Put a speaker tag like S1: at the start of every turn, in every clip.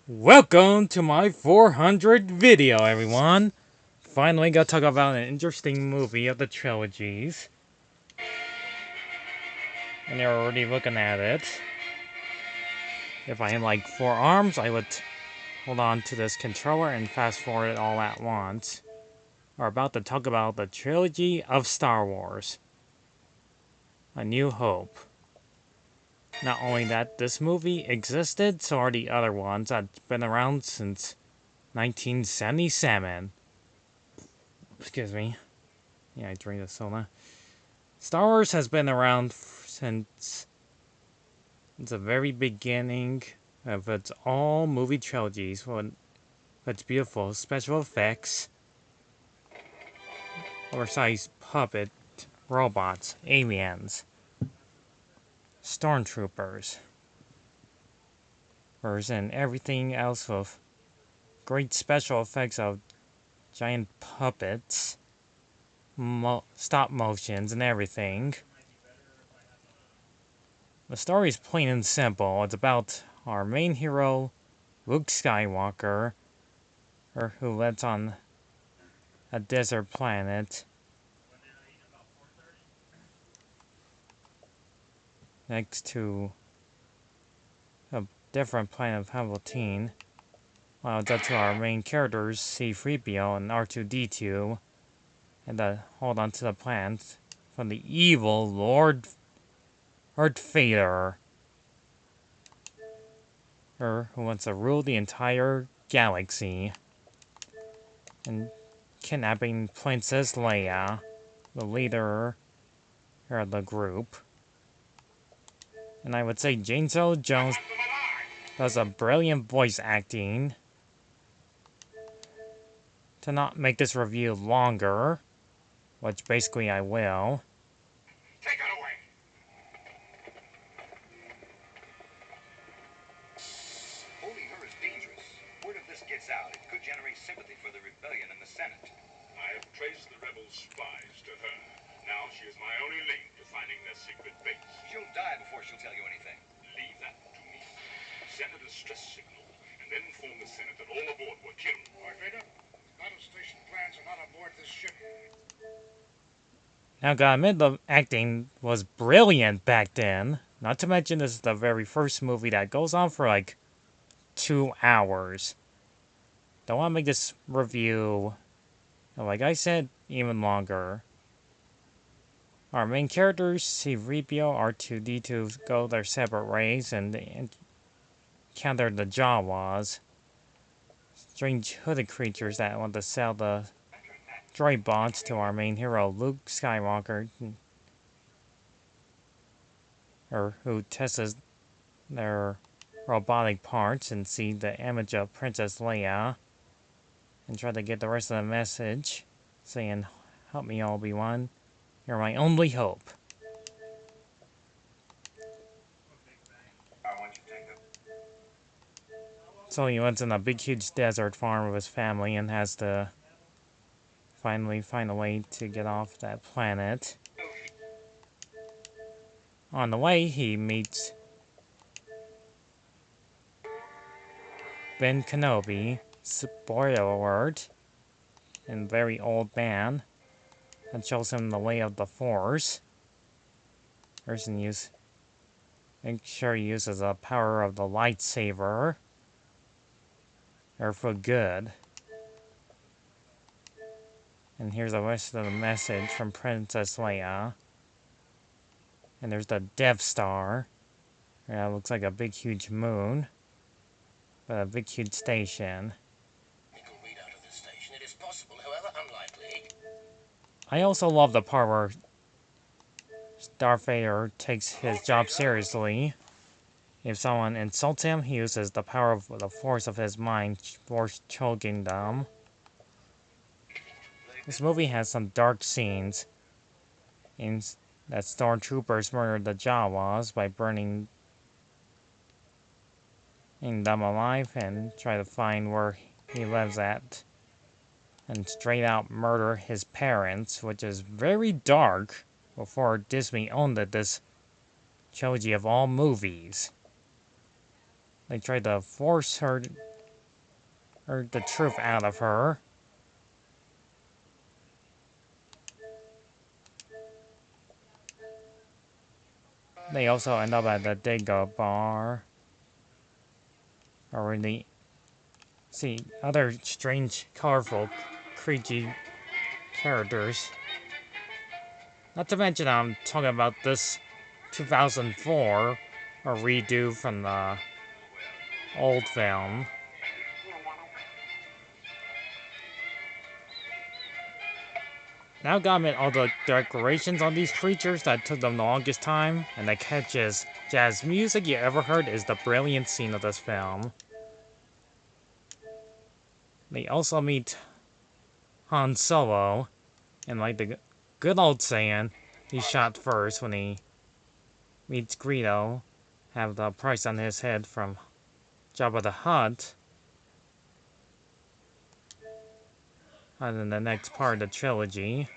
S1: Welcome to my 400 video, everyone. Finally got to talk about an interesting movie of the trilogies. And you're already looking at it. If I had like 4 arms, I would hold on to this controller and fast forward it all at once. We're about to talk about the trilogy of Star Wars. A New Hope. Not only that this movie existed, so are the other ones that's been around since 1977. Excuse me. Yeah, I drink the soda. Star Wars has been around since the very beginning of its all movie trilogies with its beautiful special effects, oversized puppet robots, aliens, stormtroopers, and everything else with great special effects of giant puppets, stop motions, and everything. The story is plain and simple. It's about our main hero, Luke Skywalker, who lives on a desert planet next to a different planet of Palpatine. While it's up to our main characters, C-3PO and R2-D2, and to hold on to the planet from the evil Lord Vader, who wants to rule the entire galaxy, and kidnapping Princess Leia, the leader of the group. And I would say James Earl Jones does a brilliant voice acting. To not make this review longer, which basically I will.
S2: Take it away. Holding her is dangerous. Word of this gets out, it could generate sympathy for the rebellion in the Senate.
S3: I have traced the rebel spies to her. Now she is my only link to finding their secret base.
S2: She'll die before she'll tell you anything.
S3: Leave that to me. Send a distress signal, and then inform the Senate that all aboard were killed.
S4: Lord Vader, battle station plans are not aboard this ship.
S1: Now, gotta admit, the acting was brilliant back then. Not to mention, this is the very first movie that goes on for like 2 hours. Don't want to make this review, like I said, even longer. Our main characters, C-3PO, R2-D2, go their separate ways and encounter the Jawas, strange hooded creatures that want to sell the droid bots to our main hero, Luke Skywalker, who tests their robotic parts and see the image of Princess Leia and try to get the rest of the message, saying, "Help me, Obi-Wan. You're my only hope." So he lives in a big, huge desert farm with his family and has to finally find a way to get off that planet. On the way, he meets Ben Kenobi, spoiler alert, and very old man, and shows him the way of the Force. Make sure he uses the power of the lightsaber, or for good. And here's the rest of the message from Princess Leia. And there's the Death Star. Yeah, it looks like a big, huge moon. But a big, huge station.
S4: Readout of this station. It is possible, however unlikely.
S1: I also love the part where Darth Vader takes his job seriously. If someone insults him, he uses the power of the force of his mind, force choking them. This movie has some dark scenes in that stormtroopers murdered the Jawas by burning them alive and try to find where he lives at. And straight out murder his parents, which is very dark before Disney owned this trilogy of all movies. They tried to force her or the truth out of her. They also end up at the Dago bar, or in the see other strange, colorful, creepy characters. Not to mention, I'm talking about this 2004, a redo from the old film. Now got me all the decorations on these creatures that took them the longest time, and the catches jazz music you ever heard is the brilliant scene of this film. They also meet Han Solo, and like the good old saying, he's shot first when he meets Greedo, have the price on his head from Jabba the Hutt. And in the next part of the trilogy.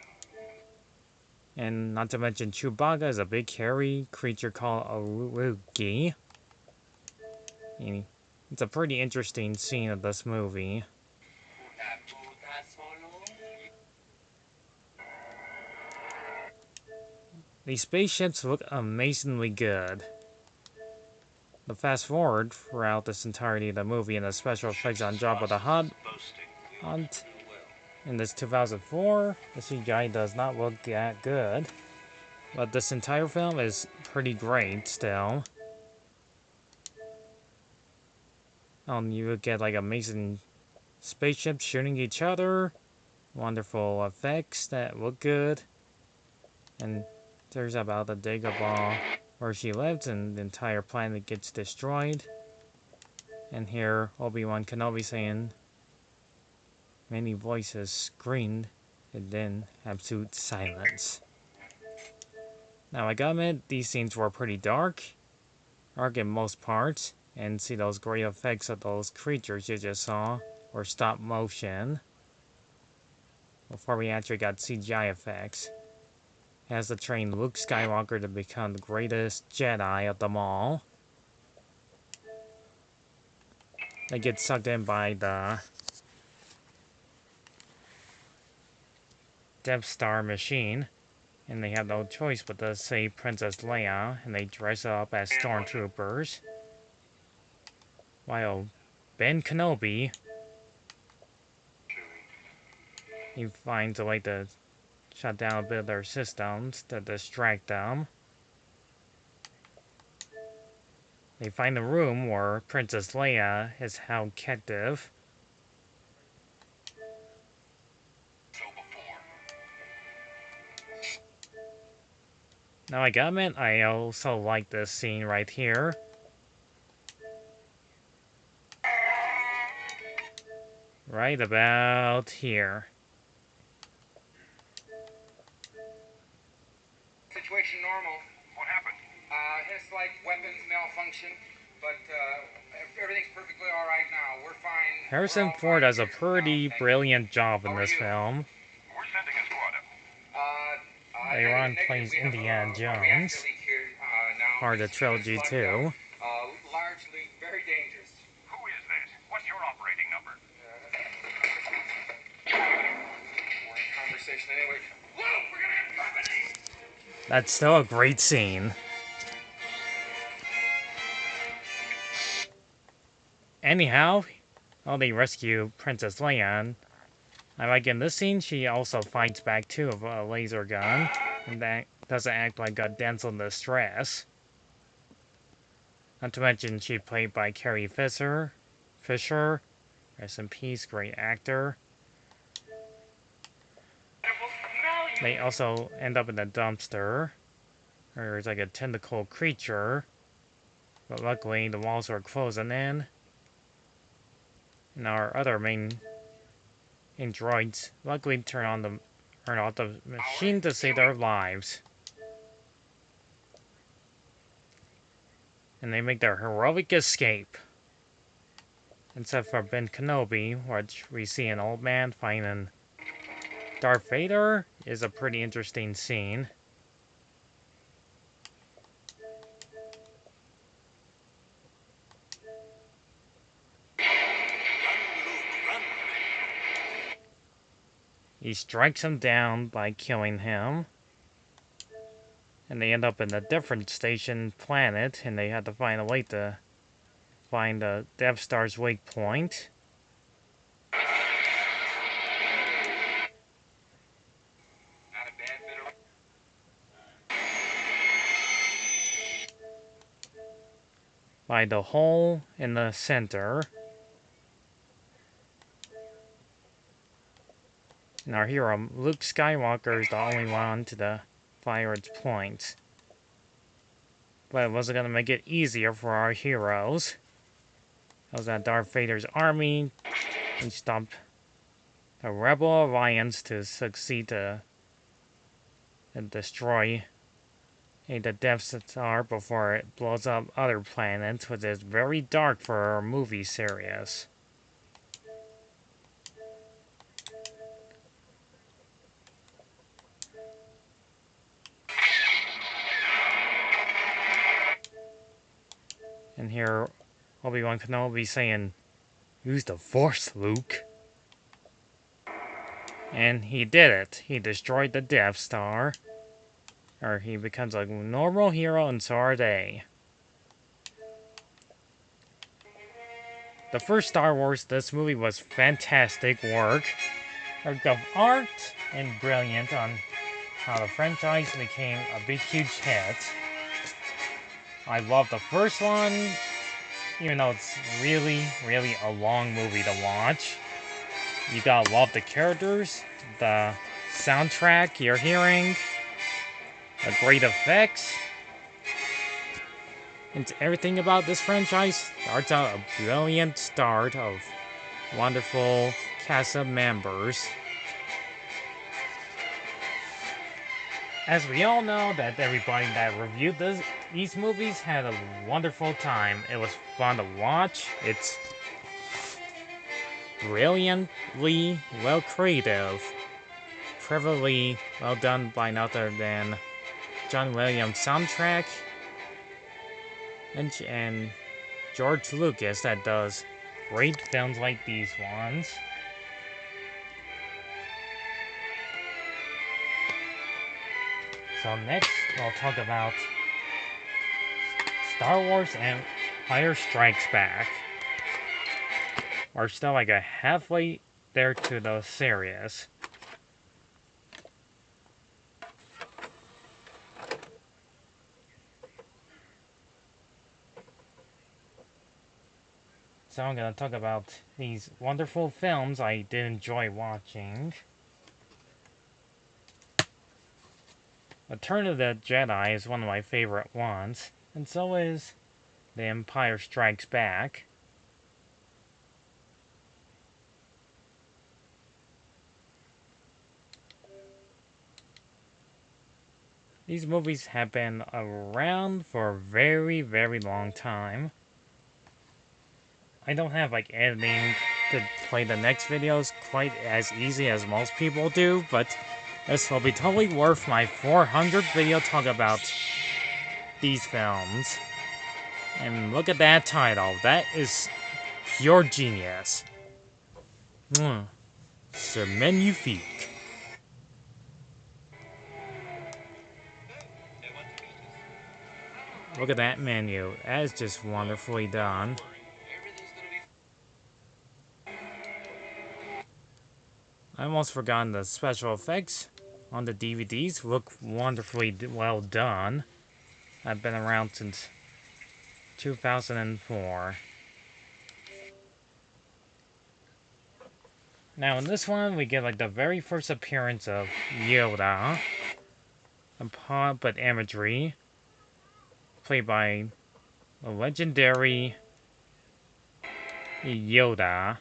S1: And not to mention Chewbacca is a big hairy creature called a Wookiee. It's a pretty interesting scene of this movie. These spaceships look amazingly good. The fast forward throughout this entirety of the movie and the special effects on Jabba the Hutt in this 2004, the CGI does not look that good. But this entire film is pretty great still. You would get like amazing spaceships shooting each other, wonderful effects that look good, and there's about the Dagobah where she lives and the entire planet gets destroyed. And here Obi-Wan Kenobi saying many voices screamed and then absolute silence. Now I gotta admit, these scenes were pretty dark in most parts, and see those great effects of those creatures you just saw were stop motion before we actually got CGI effects. Has to train Luke Skywalker to become the greatest Jedi of them all. They get sucked in by the Death Star machine, and they have no choice but to save Princess Leia, and they dress up as stormtroopers. While Ben Kenobi, he finds a way to shut down a bit of their systems to distract them. They find the room where Princess Leia is held captive. Now I gotta admit, I also like this scene right here. Right about here.
S2: Situation normal.
S3: What happened?
S2: It's like weapons malfunction, but everything's perfectly all right now. We're fine.
S1: Harrison Ford does a pretty brilliant job in this film.
S3: We're sending a squad up.
S1: Later on plays Indiana Jones, part of the trilogy too.
S2: Largely very dangerous.
S3: Who is this? What's your operating number?
S2: We're in conversation anyway. Luke, we're gonna have company!
S1: That's still a great scene. Anyhow, they rescue Princess Leia. I like in this scene, she also fights back too with a laser gun, and that doesn't act like a damsel in distress. Not to mention, she played by Carrie Fisher. Rest in peace, great actor. They also end up in a dumpster, where it's like a tentacle creature. But luckily, the walls are closing in. And our other main androids luckily turn off the machine to save their lives. And they make their heroic escape. Except for Ben Kenobi, which we see an old man fighting Darth Vader, is a pretty interesting scene. He strikes him down by killing him. And they end up in a different station planet, and they have to find a way to find the Death Star's weak point.
S2: Not a bad bit of...
S1: By the hole in the center. And our hero, Luke Skywalker, is the only one to fire its point. But it wasn't going to make it easier for our heroes. It was that Darth Vader's army and stopped the Rebel Alliance to succeed to and destroy the Death Star before it blows up other planets, which is very dark for our movie series. And here, Obi-Wan Kenobi saying, "Use the Force, Luke." And he did it. He destroyed the Death Star. Or he becomes a normal hero, and so are they. The first Star Wars, this movie was fantastic work of art and brilliant on how the franchise became a big, huge hit. I love the first one, even though it's really, really a long movie to watch. You gotta love the characters, the soundtrack you're hearing, the great effects. And everything about this franchise starts out a brilliant start of wonderful cast of members. As we all know, that everybody that reviewed these movies had a wonderful time. It was fun to watch. It's brilliantly well creative. Cleverly well done by none other than John Williams' soundtrack and George Lucas that does great films like these ones. So next, we'll talk about Star Wars Empire Strikes Back. We're still like a halfway there to the series. So I'm going to talk about these wonderful films I did enjoy watching. Return of the Jedi is one of my favorite ones, and so is The Empire Strikes Back. These movies have been around for a very, very long time. I don't have like editing to play the next videos quite as easy as most people do, but this will be totally worth my 400th video talk about these films. And look at that title. That is pure genius. C'est magnifique. Look at that menu. That is just wonderfully done. I almost forgot the special effects on the DVDs look wonderfully well done. I've been around since 2004. Now in this one, we get like the very first appearance of Yoda, a puppet imagery, played by the legendary Yoda.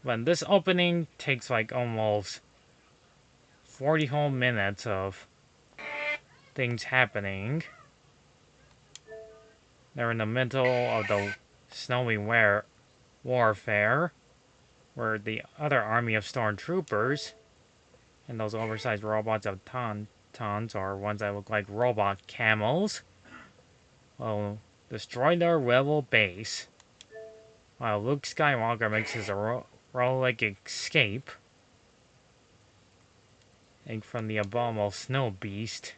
S1: But this opening takes like almost 40 whole minutes of things happening. They're in the middle of the snowy warfare, where the other army of stormtroopers and those oversized robots of tauntauns, or ones that look like robot camels, will destroy their rebel base, while Luke Skywalker makes his heroic escape from the abominable snow beast.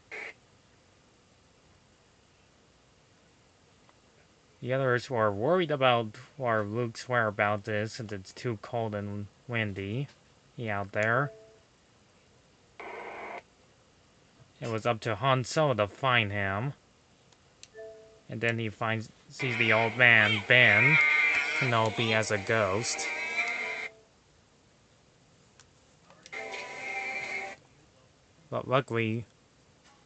S1: The others were worried about where Luke's whereabouts is since it's too cold and windy out there. It was up to Han Solo to find him. And then he sees the old man, Ben Kenobi, as a ghost. But luckily,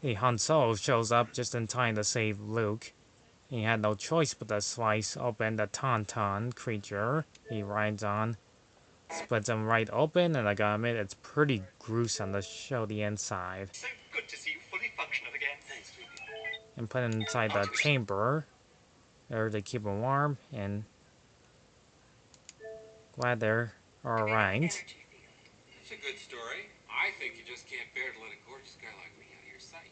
S1: the Han Solo shows up just in time to save Luke. He had no choice but to slice open the Tauntaun creature he rides on. Splits him right open, and I gotta admit, it's pretty gruesome to show the inside.
S3: So good to see you fully functional again. Thanks,
S1: And put him inside the chamber there to keep him warm, and glad they're alright.
S2: It's a good story. I think you just can't bear to let a gorgeous guy like me out of your sight.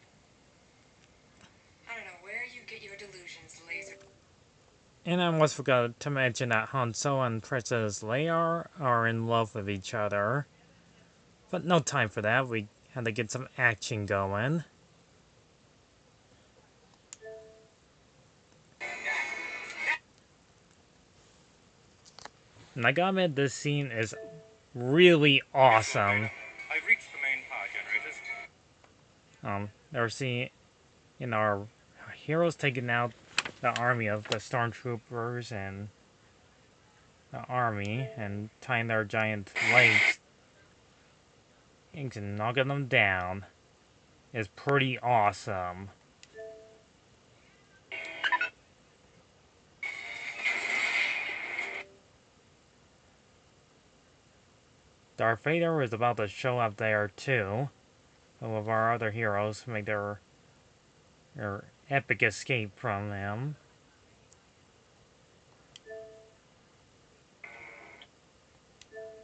S5: I don't know where you get your delusions, Laser.
S1: And I almost forgot to mention that Han Solo and Princess Leia are in love with each other. But no time for that, we had to get some action going. And I gotta admit, this scene is really awesome.
S3: I've reached the main power generators.
S1: They're seeing, our heroes taking out the army of the stormtroopers and the army and tying their giant legs and knocking them down is pretty awesome. Darth Vader is about to show up there too. Some of our other heroes make their epic escape from him.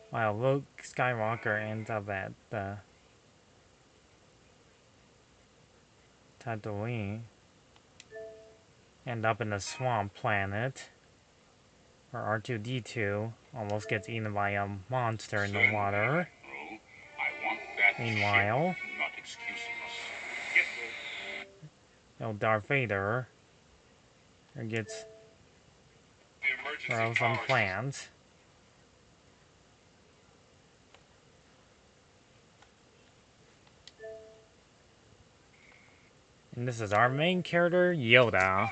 S1: While Luke Skywalker ends up at Tatooine, end up in the swamp planet, where R2-D2 almost gets eaten by a monster in the water.
S3: I want that
S1: Meanwhile,
S3: ship, not excuses. Yes,
S1: Darth Vader gets
S3: the emergency
S1: throws some
S3: power
S1: plans. And this is our main character, Yoda.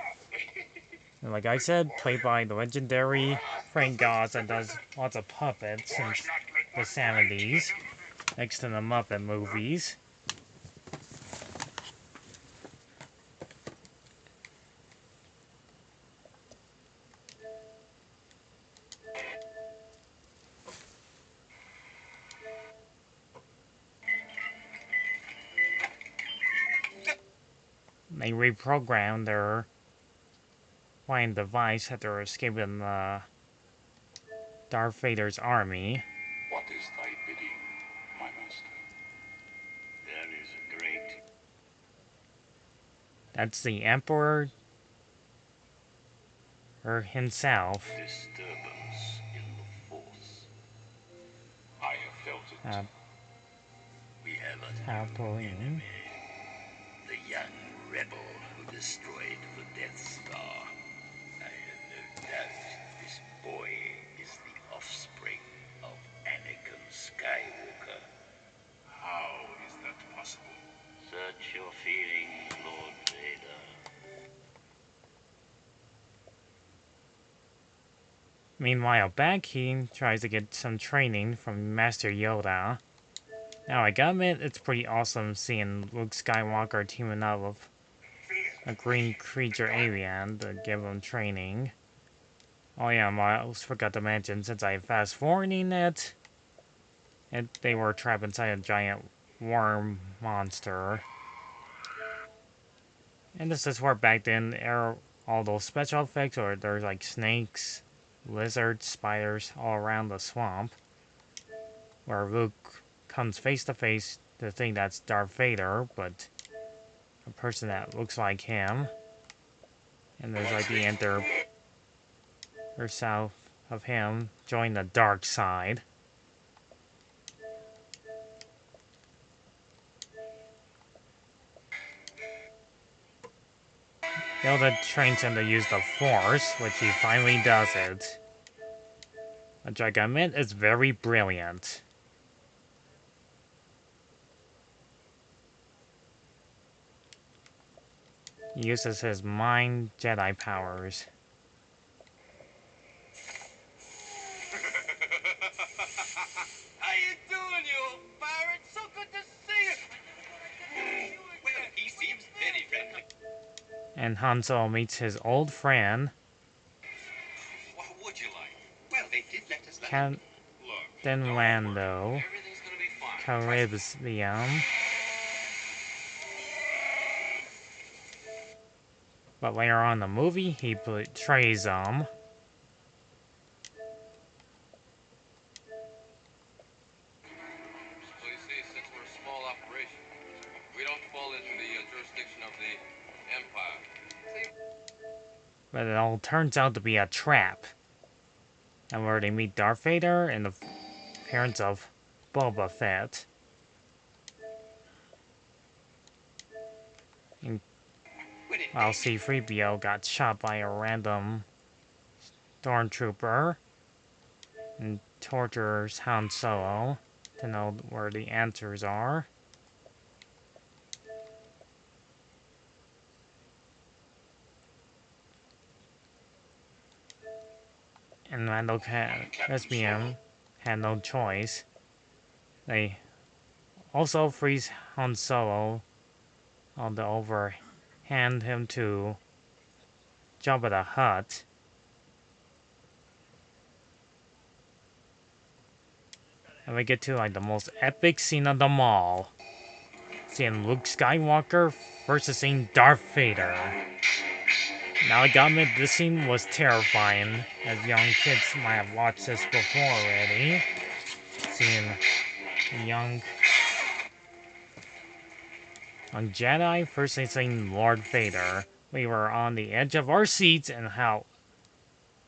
S1: And like I said, played by the legendary Frank Goss, that does lots of puppets since the 70s, next to the Muppet movies. They reprogrammed their flying device after escaping Darth Vader's army.
S3: What is thy bidding, my master? There is a great...
S1: That's the Emperor himself.
S3: disturbance in the Force. I have felt it.
S4: We have
S1: Tatooine.
S4: the young rebel who destroyed the Death Star. I have no doubt this boy is the offspring of Anakin Skywalker.
S3: How is that possible?
S4: Search your feelings, Lord Vader.
S1: Meanwhile, back he tries to get some training from Master Yoda. Now, I gotta admit, it's pretty awesome seeing Luke Skywalker teaming up with a green creature alien to give him training. Oh yeah, I almost forgot to mention, since I fast forwarding it, they were trapped inside a giant worm monster. And this is where back then all those special effects, or there's like snakes, lizards, spiders all around the swamp, where Luke comes face to face to the thing that's Darth Vader, but a person that looks like him. And there's like the enter or south of him join the dark side. Yoda trains him to use the Force, which he finally does it. Which I admit is very brilliant. He uses his mind Jedi powers.
S4: How you doing, you old pirate? So good to see you. Well, he seems very friendly.
S1: And Han Solo meets his old friend,
S4: What would you like? Well, they did let us let
S1: Captain
S3: Look, don't worry.
S1: Lando
S3: Everything's gonna be fine. Trust me.
S1: Calrissian. But later on in the movie, he betrays them.
S6: So you see, since we're a small operation, we don't fall into the jurisdiction of the Empire.
S1: But it all turns out to be a trap. And where they meet Darth Vader and the parents of Boba Fett. And while C-3PO got shot by a random stormtrooper and tortures Han Solo to know where the answers are. And Lando Calrissian had no choice. They also freeze Han Solo on the overhand him to Jabba the Hutt. And we get to like the most epic scene of them all. Seeing Luke Skywalker versus seeing Darth Vader. Now I gotta admit, this scene was terrifying, as young kids might have watched this before already. Seeing young Jedi first seeing Lord Vader. We were on the edge of our seats and how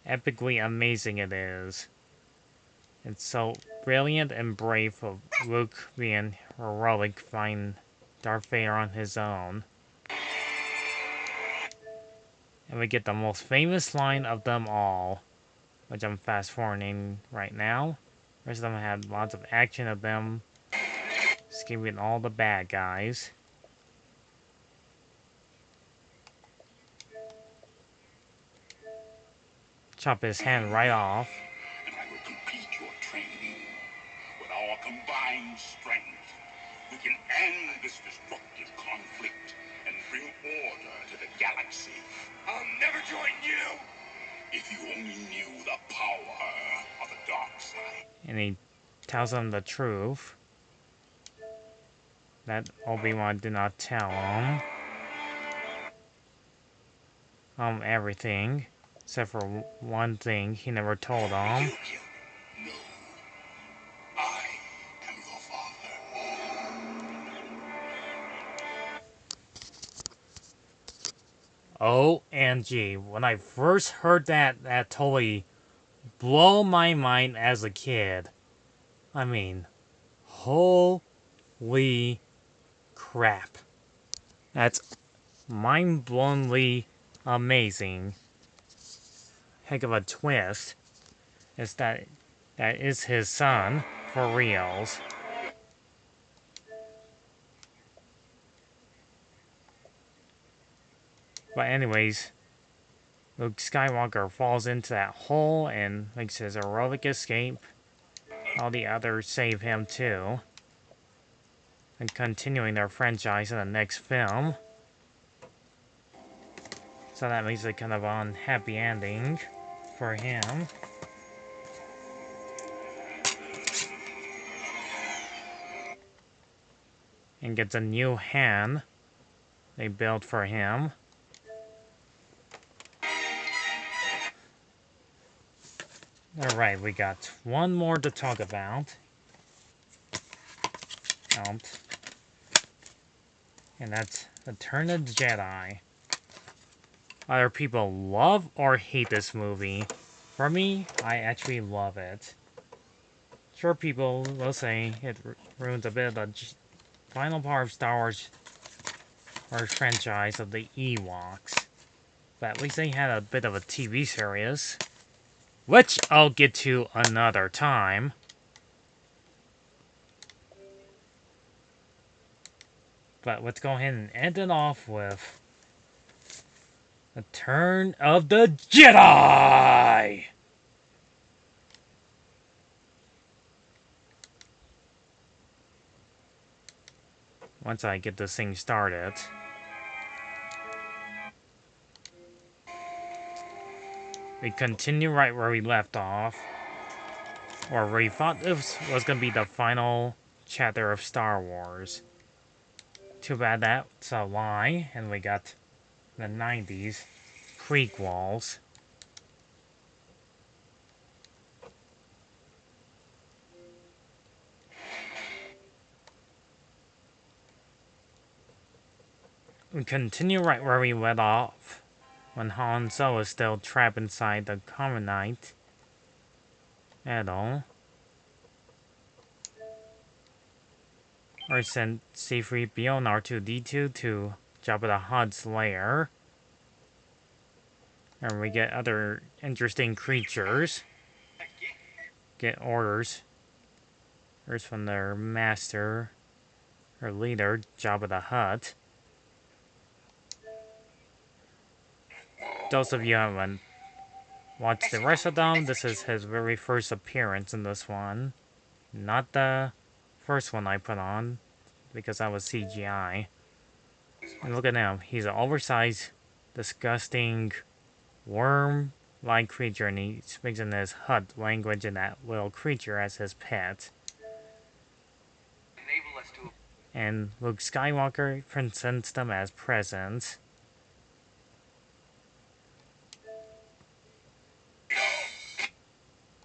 S1: epically amazing it is. It's so brilliant and brave of Luke being heroic, fighting Darth Vader on his own. And we get the most famous line of them all, which I'm fast forwarding right now. The rest of them had lots of action of them escaping all the bad guys. Chop his hand right off.
S3: And I will complete your training. With our combined strength, we can end this destructive conflict and bring order to the galaxy.
S4: I'll never join you.
S3: If you only knew the power of the dark side.
S1: And he tells him the truth that Obi-Wan did not tell him. Everything. Except for one thing he never told him.
S3: No. I am your father.
S1: OMG. When I first heard that, that totally blew my mind as a kid. I mean, holy crap. That's mind-blowingly amazing. Heck of a twist. Is that is his son, for reals. But anyways, Luke Skywalker falls into that hole and makes his heroic escape. All the others save him too. And continuing their franchise in the next film. So that makes it kind of an unhappy ending for him. And gets a new hand they built for him. Alright, we got one more to talk about. And that's Return of the Jedi. Either people love or hate this movie. For me, I actually love it. Sure, people will say it ruins a bit of the final part of Star Wars franchise of the Ewoks. But at least they had a bit of a TV series, which I'll get to another time. But let's go ahead and end it off with the Turn of the Jedi! Once I get this thing started. We continue right where we left off. Or we thought this was going to be the final chapter of Star Wars. Too bad that's a lie, and we got the 90s prequels. We continue right where we left off, when Han Solo is still trapped inside the Carbonite Idol. Or sent C-3PO and R2-D2 to Jabba the Hutt's lair. And we get other interesting creatures. Get orders. Orders from their master, or leader, Jabba the Hutt. Those of you who haven't watched the rest of them, this is his very first appearance in this one. Not the first one I put on, because that was CGI. And look at him. He's an oversized, disgusting, worm-like creature, and he speaks in his Hutt language and that little creature as his pet. And Luke Skywalker presents them as presents.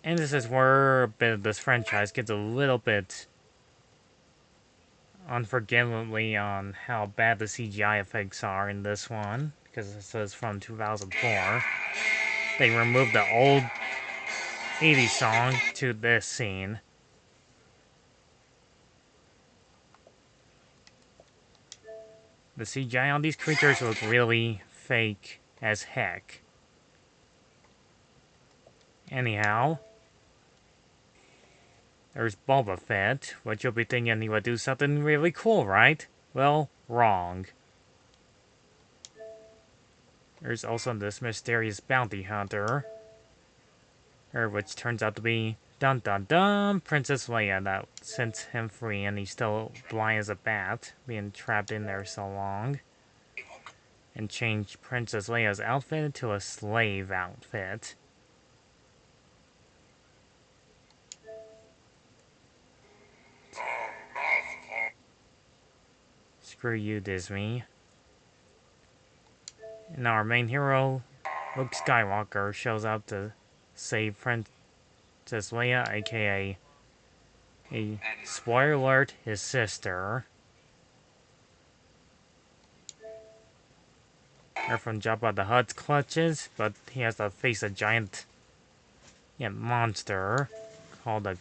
S1: And this is where a bit of this franchise gets a little bit unforgivably on how bad the CGI effects are in this one, because this is from 2004. They removed the old 80s song to this scene. The CGI on these creatures look really fake as heck. Anyhow, there's Boba Fett, which you'll be thinking he would do something really cool, right? Well, wrong. There's also this mysterious bounty hunter, which turns out to be, dun dun dun, Princess Leia that sets him free, and he's still blind as a bat, being trapped in there so long. And changed Princess Leia's outfit to a slave outfit. Screw you, Disney. And our main hero, Luke Skywalker, shows up to save Princess Leia, aka, spoiler alert, his sister. Or from Jabba the Hutt's clutches, but he has to face a giant monster called a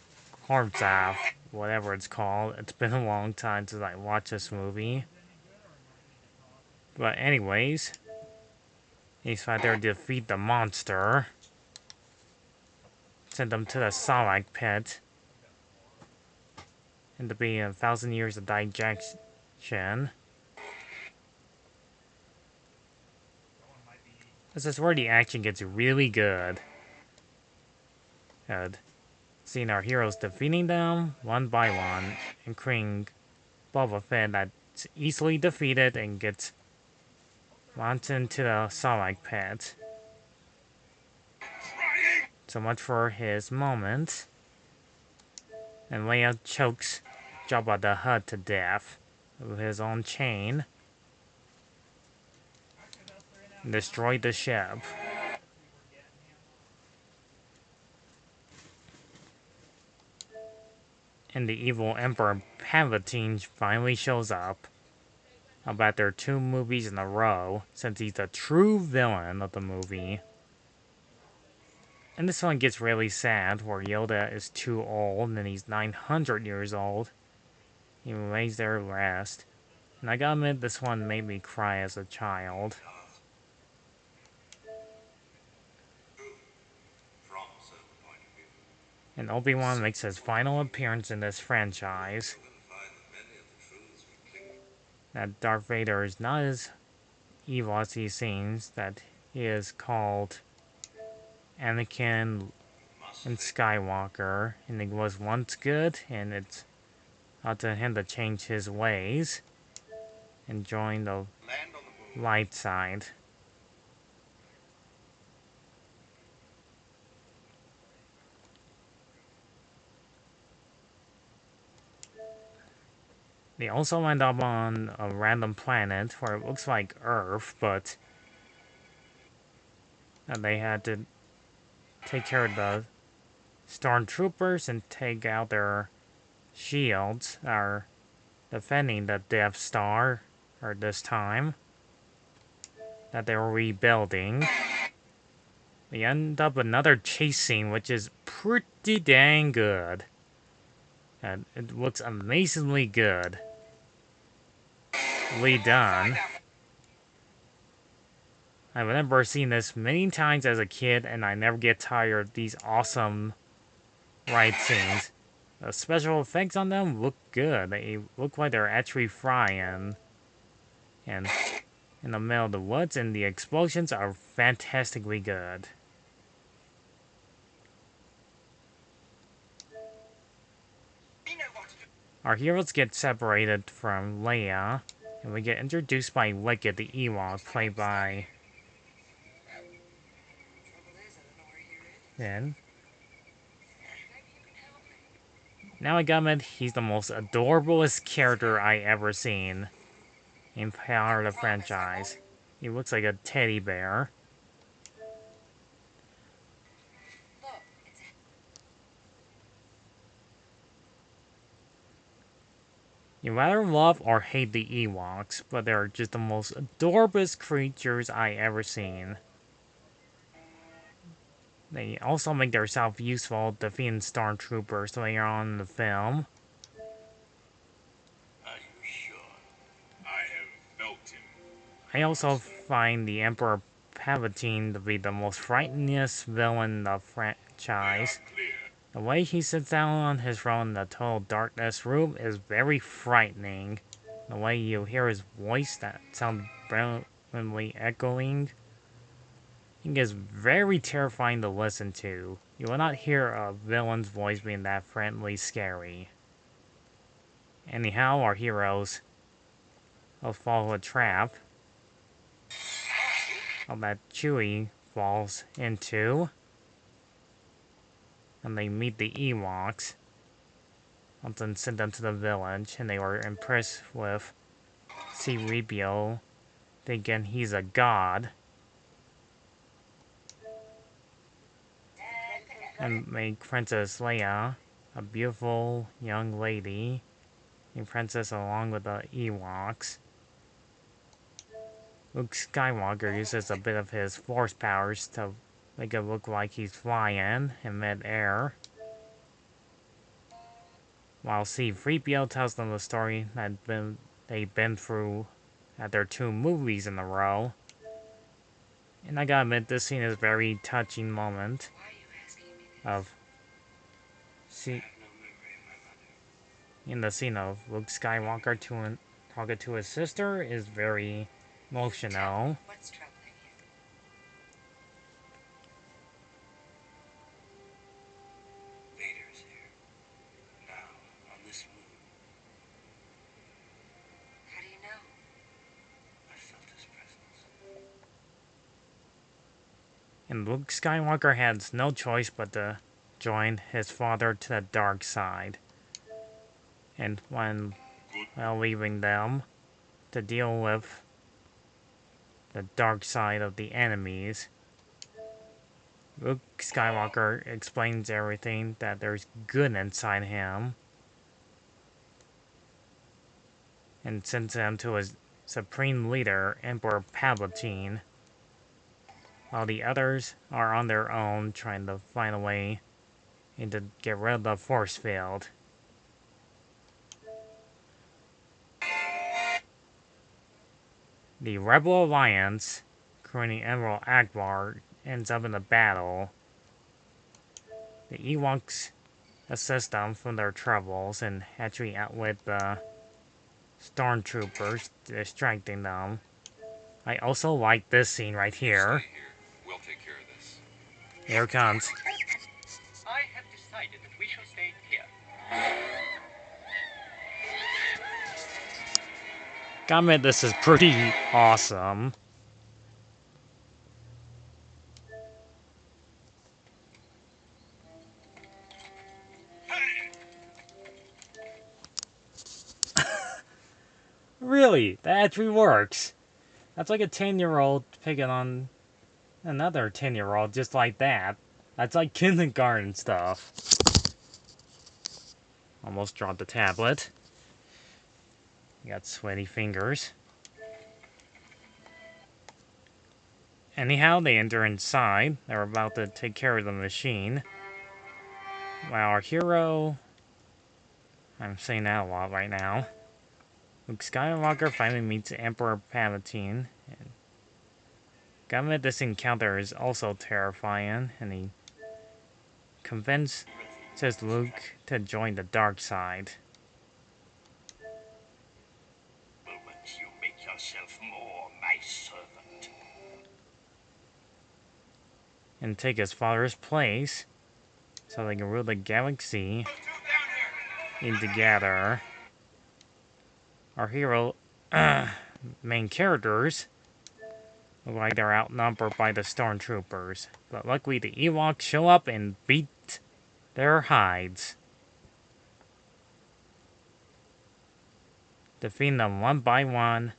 S1: Corpsaf, whatever it's called. It's been a long time since I watched this movie. But anyways, he's right there to defeat the monster. Send them to the Sarlacc pit. And to be 1,000 years of digestion. This is where the action gets really good. Seeing our heroes defeating them one by one, including Boba Fett that's easily defeated and gets launched into the Sarlacc pit. So much for his moment. And Leia chokes Jabba the Hutt to death with his own chain. And destroyed the ship. And the evil Emperor Palpatine finally shows up. About their 2 movies in a row, since he's the true villain of the movie. And this one gets really sad, where Yoda is too old, and he's 900 years old. He lays there to rest. And I gotta admit, this one made me cry as a child. And Obi-Wan makes his final appearance in this franchise. That Darth Vader is not as evil as he seems, that he is called Anakin and Skywalker, and he was once good, and it's up to him to change his ways and join the light side. They also end up on a random planet where it looks like Earth, but they had to take care of the stormtroopers and take out their shields, are defending the Death Star, or this time, that they were rebuilding. We end up another chase scene, which is pretty dang good. And it looks amazingly good. Done. I remember seeing this many times as a kid, and I never get tired of these awesome ride scenes. The special effects on them look good. They look like they're actually flying. And in the middle of the woods, and the explosions are fantastically good. Our heroes get separated from Leia, and we get introduced by Wicket the Ewok, played by Then. Now I gotta admit, he's the most adorablest character I ever seen in part of the franchise. He looks like a teddy bear. You either love or hate the Ewoks, but they're just the most adorablest creatures I ever seen. They also make themselves useful defeating stormtroopers later on in the film.
S3: Are you sure? I have felt him.
S1: I also find the Emperor Palpatine to be the most frighteningest villain in the franchise. The way he sits down on his throne in the total darkness room is very frightening. The way you hear his voice that sounds brilliantly echoing, it is very terrifying to listen to. You will not hear a villain's voice being that friendly scary. Anyhow, our heroes will follow a trap that Chewie falls into, and they meet the Ewoks. Something sent them to the village, and they were impressed with C-3PO, thinking he's a god, and make Princess Leia a beautiful young lady, a princess along with the Ewoks. Luke Skywalker uses a bit of his force powers to make it look like he's flying in mid-air, while C-3PO tells them the story that they've been through at their 2 movies in a row. And I gotta admit, this scene is a very touching moment of in the scene of Luke Skywalker talking to his sister is very emotional.
S5: What's troubling you?
S4: Vader's here. Now, on this moon.
S5: How do you know?
S4: I felt his presence.
S1: And Luke Skywalker has no choice but to join his father to the dark side. And while leaving them to deal with the dark side of the enemies, Luke Skywalker explains everything, that there's good inside him, and sends him to his supreme leader, Emperor Palpatine, while the others are on their own trying to find a way to get rid of the force field. The Rebel Alliance, including Admiral Akbar, ends up in a battle. The Ewoks assist them from their troubles and actually outwit the stormtroopers, distracting them. I also like this scene right here.
S6: Stay here. We'll take care of this.
S1: Here it comes.
S4: I have decided that we shall stay here.
S1: Gotta admit, this is pretty awesome. Really, that actually works. That's like a 10-year-old picking on another 10-year-old just like that. That's like kindergarten stuff. Almost dropped the tablet. You got sweaty fingers. Anyhow, they enter inside. They're about to take care of the machine. While our hero... I'm saying that a lot right now. Luke Skywalker finally meets Emperor Palpatine. Gotta admit, this encounter is also terrifying, and he convinces Luke to join the dark side.
S4: Moment you make yourself more my servant.
S1: And take his father's place, so they can rule the galaxy in together. Our hero, main characters, look like they're outnumbered by the stormtroopers. But luckily the Ewoks show up and beat their hides. Defeating them one by one.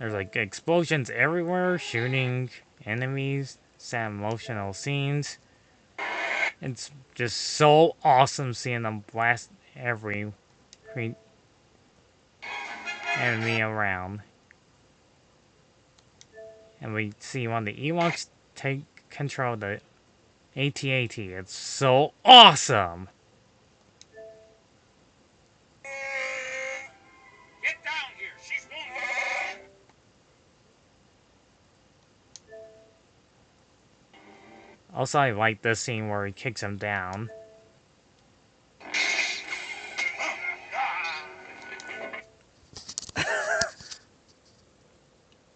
S1: There's like explosions everywhere, shooting enemies, sad emotional scenes. It's just so awesome seeing them blast every enemy around. And we see when the Ewoks take control of the AT-AT. It's so awesome!
S3: Get down here. She's wounded.
S1: Also, I like this scene where he kicks him down.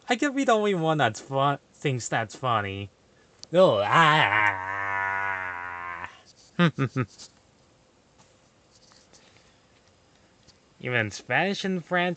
S1: I could be the only one that's thinks that's funny. Oh, ah. Even Spanish and French